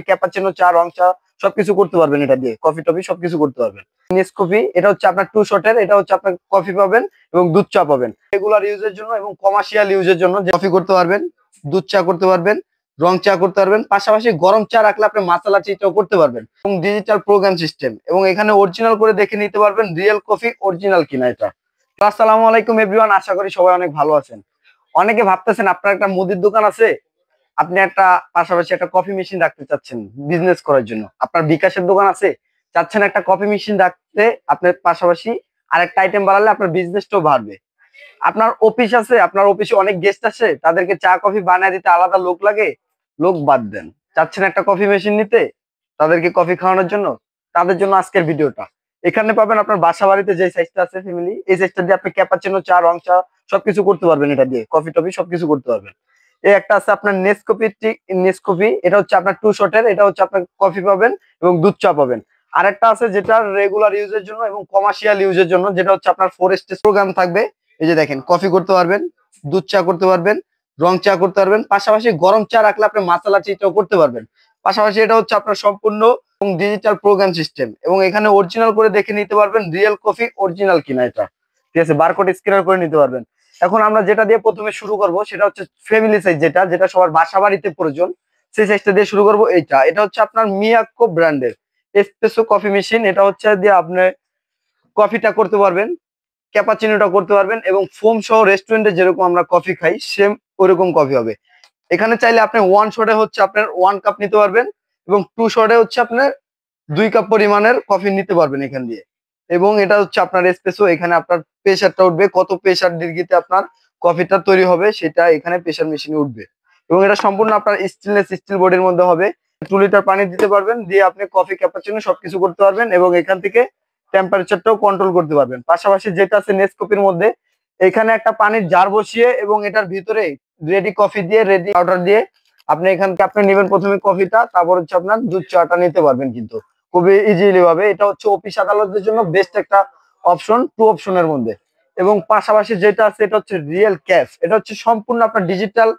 Cappuccino চা, রং চা সবকিছু করতে পারবেন এটা দিয়ে, কফি টফি সবকিছু করতে পারবেন। নেসকফি এটা হচ্ছে আপনার 2 শটের, এটা হচ্ছে আপনার কফি পাবেন এবং দুধ চা পাবেন রেগুলার ইউজের জন্য এবং কমার্শিয়াল ইউজের জন্য। কফি করতে পারবেন, দুধ চা করতে পারবেন, রং চা করতে পারবেন, পাশাপাশি গরম চা রাখলে আপনি মাসালা চাটাও করতে পারবেন এবং ডিজিটাল প্রোগ্রাম সিস্টেম এবং এখানে অরিজিনাল করে দেখে নিতে পারবেন রিয়েল কফি অরিজিনাল কিনা এটা। আসসালামু আলাইকুম এভরিওয়ান, আশা করি সবাই অনেক ভালো আছেন। অনেকে ভাবতেছেন আপনার একটা মুদির দোকান আছে, আপনি একটা পাশাপাশি একটা কফি মেশিন রাখতে চাচ্ছেন বিজনেস করার জন্য। আপনার বিকাশের দোকান আছে, চাচ্ছেন একটা কফি মেশিন রাখতে, আপনার পাশাপাশি আরেকটা আইটেম বাড়ালে আপনার বিজনেসটাও বাড়বে। আপনার অফিস আছে, আপনার অফিসে অনেক গেস্ট আসে, তাদেরকে চা কফি বানিয়ে দিতে আলাদা লোক লাগে, লোক বাদ দেন, চাচ্ছেন একটা কফি মেশিন নিতে তাদেরকে কফি খাওয়ানোর জন্য, তাদের জন্য আজকের ভিডিওটা। এখানে পাবেন আপনার বাসা বাড়িতে যে সাইজটা আছে ফ্যামিলি, এই সাইজটা দিয়ে আপনি ক্যাপাচিনো চা, রং চা সবকিছু করতে পারবেন, এটা দিয়ে কফি টফি সবকিছু করতে পারবেন। এই একটা আছে আপনার নেসকফি, এটা হচ্ছে আপনার 2 শটের, এটা হচ্ছে আপনার কফি পাবেন এবং দুধ চা পাবেন। আরেকটা আছে যেটা রেগুলার ইউজের জন্য এবং কমার্শিয়াল ইউজের জন্য, যেটা হচ্ছে আপনার 4 স্টেজ প্রোগ্রাম থাকবে। এই যে দেখেন, কফি করতে পারবেন, দুধ চা করতে পারবেন, রং চা করতে পারবেন, পাশাপাশি গরম চা রাখলে আপনি মাসালা চাটাও করতে পারবেন। পাশাপাশি এটা হচ্ছে আপনার সম্পূর্ণ ডিজিটাল প্রোগ্রাম সিস্টেম এবং এখানে অরিজিনাল করে দেখে নিতে পারবেন রিয়েল কফি অরিজিনাল কিনা এটা। ঠিক আছে, বারকোড স্ক্যানার করে নিতে পারবেন। এখন আমরা যেটা দিয়ে প্রথমে শুরু করব সেটা হচ্ছে ফ্যামিলি সাইজ, যেটা যেটা সবার বাসা বাড়িতে প্রয়োজন, সেই সাইজটা দিয়ে শুরু করব। এটা হচ্ছে আপনার মিয়াকো ব্র্যান্ডের এসপ্রেসো কফি মেশিন। এটা হচ্ছে দিয়ে আপনি কফিটা করতে পারবেন, ক্যাপাচিনোটা করতে পারবেন এবং ফোম সহ রেস্টুরেন্টে যেরকম আমরা কফি খাই সেম ওরকম কফি হবে। এখানে চাইলে আপনি 1 শটে হচ্ছে আপনার 1 কাপ নিতে পারবেন এবং 2 শটে হচ্ছে আপনার 2 কাপ পরিমাণের কফি নিতে পারবেন এখান দিয়ে। এবং এটা হচ্ছে আপনার এসপ্রেসো, এখানে আপনার প্রেসারটা উঠবে, কত প্রেসার ডিগ্রিতে আপনার কফিটা তৈরি হবে সেটা এখানে প্রেসার মেশিনে উঠবে। এবং এটা সম্পূর্ণ আপনার স্টেনলেস স্টিল বডির মধ্যে হবে। 2 লিটার পানি দিতে পারবেন, দিয়ে আপনি কফি ক্যাপাচিনো সবকিছু করতে পারবেন এবং এখান থেকে টেম্পারেচারটাও কন্ট্রোল করতে পারবেন। পাশাপাশি যেটা আছে নেসকফির মধ্যে, এখানে একটা পানির জার বসিয়ে এবং এটার ভিতরে রেডি কফি দিয়ে, রেডি পাউডার দিয়ে আপনি এখান থেকে আপনি নেবেন প্রথমে কফিটা, তারপর হচ্ছে আপনার দুধ চাটা নিতে পারবেন কিন্তু খুবই ইজিলি ভাবে। এটা হচ্ছে অফিস আদালতের জন্য বেস্ট একটা অপশন, 2 অপশনের মধ্যে। এবং পাশাপাশি যেটা আছে এটা হচ্ছে রিয়েল ক্যাফ, এটা হচ্ছে সম্পূর্ণ আপনার ডিজিটাল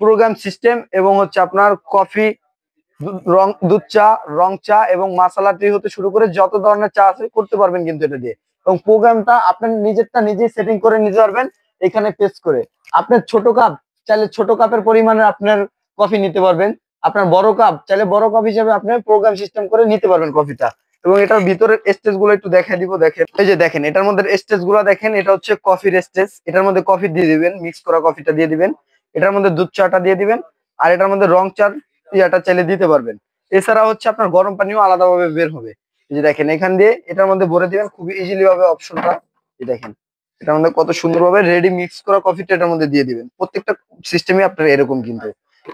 প্রোগ্রাম সিস্টেম এবং হচ্ছে আপনার কফি, দুধ চা, রং চা এবং মাসালা টি হতে শুরু করে যত ধরনের চা আছে করতে পারবেন কিন্তু এটা দিয়ে। এবং প্রোগ্রামটা আপনার নিজেরটা নিজেই সেটিং করে নিতে পারবেন এখানে পেস্ট করে। আপনার ছোট কাপ চাইলে ছোট কাপের পরিমাণে আপনার কফি নিতে পারবেন, আপনার বড় কাপ চাইলে বড় কাপ হিসেবে আপনি প্রোগ্রাম সিস্টেম করে নিতে পারবেন কফিটা। এবং এটার ভিতরের স্টেজ গুলো একটু দেখাই দিব, দেখেন এই যে দেখেন এটার মধ্যে স্টেজ গুলো দেখেন, এটা হচ্ছে কফির স্টেজ, এটার মধ্যে কফি দিয়ে দিবেন, মিক্স করা কফিটা দিয়ে দিবেন, এটার মধ্যে দুধ চাটা দিয়ে দিবেন, আর এটার মধ্যে রং চার ইয়াটা চাইলে দিতে পারবেন। এছাড়া হচ্ছে আপনার গরম পানিও আলাদাভাবে বের হবে। এই যে দেখেন এখান দিয়ে এটার মধ্যে ভরে দিবেন খুবই ইজিলি ভাবে অপশনটা। এই দেখেন এটার মধ্যে কত সুন্দরভাবে রেডি মিক্স করা কফিটা এটার মধ্যে দিয়ে দিবেন। প্রত্যেকটা সিস্টেমে আপনার এরকম কিন্তু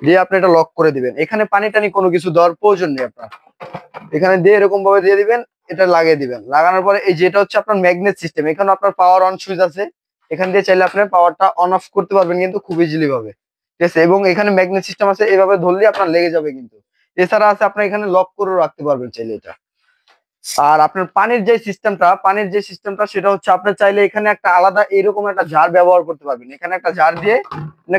দিয়ে আপনি এটা লক করে দিবেন। এখানে পানি টানি কোনো কিছু দেওয়ার প্রয়োজন নেই আপনার, এখানে দিয়ে এরকম ভাবে দিয়ে দিবেন, এটা লাগিয়ে দিবেন। লাগানোর পরে এই যেটা হচ্ছে আপনার ম্যাগনেট সিস্টেম, এখানে আপনার পাওয়ার অন সুইচ আছে, এখান দিয়ে চাইলে আপনার পাওয়ারটা অন অফ করতে পারবেন কিন্তু খুব ইজিলি ভাবে। ঠিক আছে, এবং এখানে ম্যাগনেট সিস্টেম আছে, এইভাবে ধরলে আপনার লেগে যাবে কিন্তু। এছাড়া আছে আপনার এখানে লক করে রাখতে পারবেন চাইলে এটা। আর আপনার পানির যে সিস্টেমটা সেটা হচ্ছে আপনার চাইলে এখানে একটা আলাদা এরকম একটা জার ব্যবহার করতে পারবেন। এখানে একটা জার দিয়ে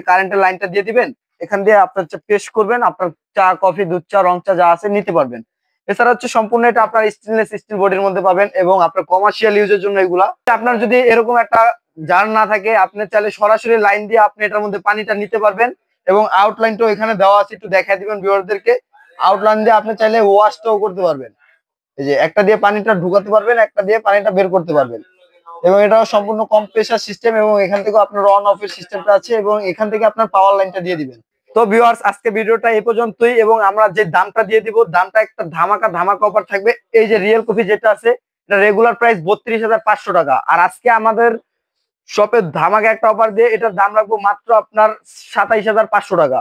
কারেন্টের লাইনটা দিয়ে দিবেন, এখান দিয়ে আপনার পেস্ট করবেন, আপনার চা, কফি, দুধ চা, রং চা যা আছে নিতে পারবেন। এছাড়া হচ্ছে সম্পূর্ণ এটা আপনার স্টেনলেস স্টিল বডির মধ্যে পাবেন এবং আপনার কমার্শিয়াল ইউজের জন্য এগুলা। আপনার যদি এরকম একটা জার না থাকে, আপনি চাইলে সরাসরি লাইন দিয়ে আপনি এটার মধ্যে পানিটা নিতে পারবেন এবং আউটলাইনটাও এখানে দেওয়া আছে, একটু দেখাই দিবেন ভিউয়ারদেরকে। আউটলাইন দিয়ে আপনি চাইলে ওয়াশটাও করতে পারবেন, এই যে একটা দিয়ে পানিটা ঢুকাতে পারবেন, একটা দিয়ে পানিটা বের করতে পারবেন। এবং এটা সম্পূর্ণ কম প্রেসার সিস্টেম এবং এখান থেকে আপনার অন অফ এর সিস্টেমটা আছে এবং এখান থেকে আপনার পাওয়ার লাইনটা দিয়ে দিবেন। তো ভিউয়ার্স, আজকে ভিডিওটা এই পর্যন্তই এবং আমরা যে দামটা দিয়ে দিব, দামটা একটা ধামাকা ধামাকা অফার থাকবে। এই যে রিয়েল কফি যেটা আছে, এটা রেগুলার প্রাইস 32,500 টাকা, আর আজকে আমাদের শপে ধামাকা একটা অফার দিয়ে এটার দাম রাখবো মাত্র আপনার 27,500 টাকা।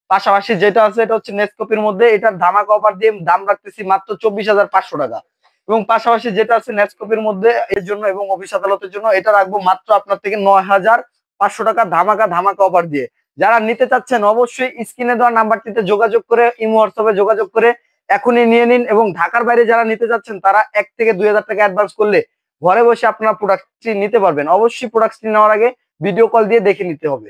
পাশাপাশি যেটা আছে এটা হচ্ছে নেসকফির মধ্যে, এটার ধামাকা অফার দিয়ে দাম রাখতেছি মাত্র 24,500 টাকা। এবং পাশাপাশি যেটা আছে নেসকফির মধ্যে এর জন্য এবং অফিস আদালতের জন্য, এটা রাখবো মাত্র আপনার থেকে 9,500 টাকা ধামাকা ধামাকা অফার দিয়ে। যারা নিতে চাচ্ছেন অবশ্যই স্ক্রিনে দেওয়া নাম্বারটিতে যোগাযোগ করে, ইমো হোয়াটসঅ্যাপে যোগাযোগ করে এখনই নিয়ে নিন। এবং ঢাকার বাইরে যারা নিতে চাচ্ছেন তারা 1 থেকে 2,000 টাকা অ্যাডভান্স করলে ঘরে বসে আপনারা প্রোডাক্টটি নিতে পারবেন। অবশ্যই প্রোডাক্টটি নেওয়ার আগে ভিডিও কল দিয়ে দেখে নিতে হবে।